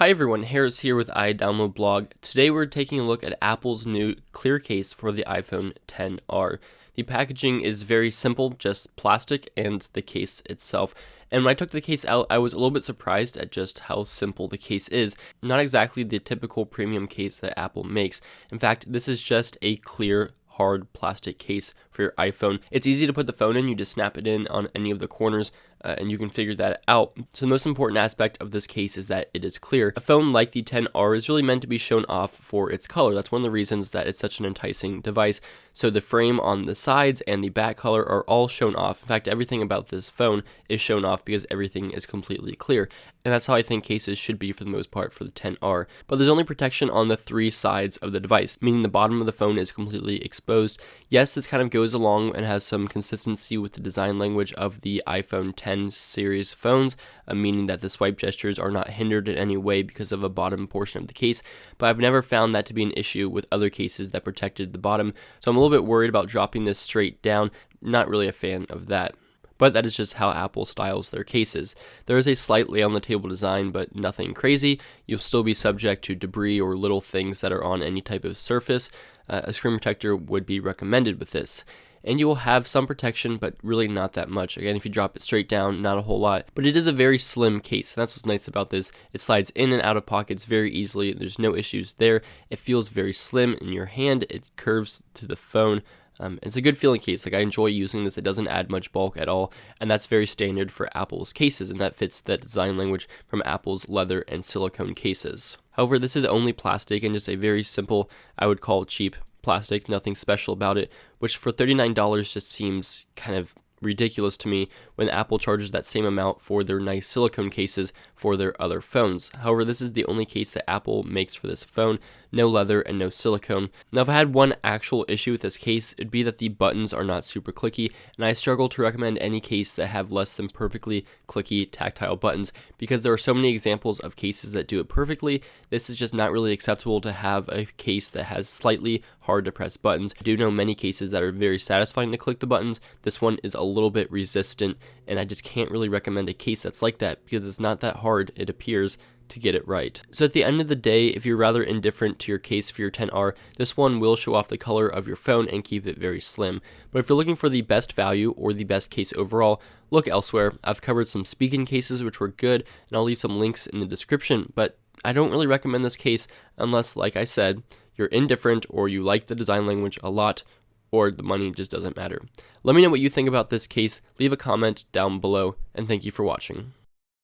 Hi everyone, Harris here with iDownload Blog. Today we're taking a look at Apple's new clear case for the iPhone XR. The packaging is very simple, just plastic and the case itself. And when I took the case out, I was a little bit surprised at just how simple the case is. Not exactly the typical premium case that Apple makes. In fact, this is just a clear, hard plastic case for your iPhone. It's easy to put the phone in, you just snap it in on any of the corners and you can figure that out. So the most important aspect of this case is that it is clear. A phone like the XR is really meant to be shown off for its color. That's one of the reasons that it's such an enticing device. So the frame on the sides and the back color are all shown off. In fact, everything about this phone is shown off because everything is completely clear. And that's how I think cases should be for the most part for the XR. But there's only protection on the three sides of the device, meaning the bottom of the phone is completely exposed. Yes, this kind of goes along and has some consistency with the design language of the iPhone X series phones, meaning that the swipe gestures are not hindered in any way because of a bottom portion of the case, but I've never found that to be an issue with other cases that protected the bottom, so I'm a little bit worried about dropping this straight down. Not really a fan of that. But that is just how Apple styles their cases. There is a slight lay on the table design, but nothing crazy. You'll still be subject to debris or little things that are on any type of surface. A screen protector would be recommended with this. And you will have some protection, but really not that much. Again, if you drop it straight down, not a whole lot. But it is a very slim case, and that's what's nice about this. It slides in and out of pockets very easily. There's no issues there. It feels very slim in your hand. It curves to the phone. It's a good feeling case. Like, I enjoy using this. It doesn't add much bulk at all, and that's very standard for Apple's cases, and that fits that design language from Apple's leather and silicone cases. However, this is only plastic and just a very simple, I would call cheap plastic, nothing special about it, which for $39 just seems kind of ridiculous to me when Apple charges that same amount for their nice silicone cases for their other phones. However, this is the only case that Apple makes for this phone, no leather and no silicone. Now, if I had one actual issue with this case, it'd be that the buttons are not super clicky, and I struggle to recommend any case that have less than perfectly clicky tactile buttons because there are so many examples of cases that do it perfectly. This is just not really acceptable to have a case that has slightly hard to press buttons. I do know many cases that are very satisfying to click the buttons. This one is a little bit resistant, and I just can't really recommend a case that's like that because it's not that hard, it appears, to get it right. So at the end of the day, if you're rather indifferent to your case for your XR, this one will show off the color of your phone and keep it very slim. But if you're looking for the best value or the best case overall, look elsewhere. I've covered some speaking cases which were good, and I'll leave some links in the description, but I don't really recommend this case unless, like I said, you're indifferent or you like the design language a lot, or the money just doesn't matter. Let me know what you think about this case, leave a comment down below, and thank you for watching.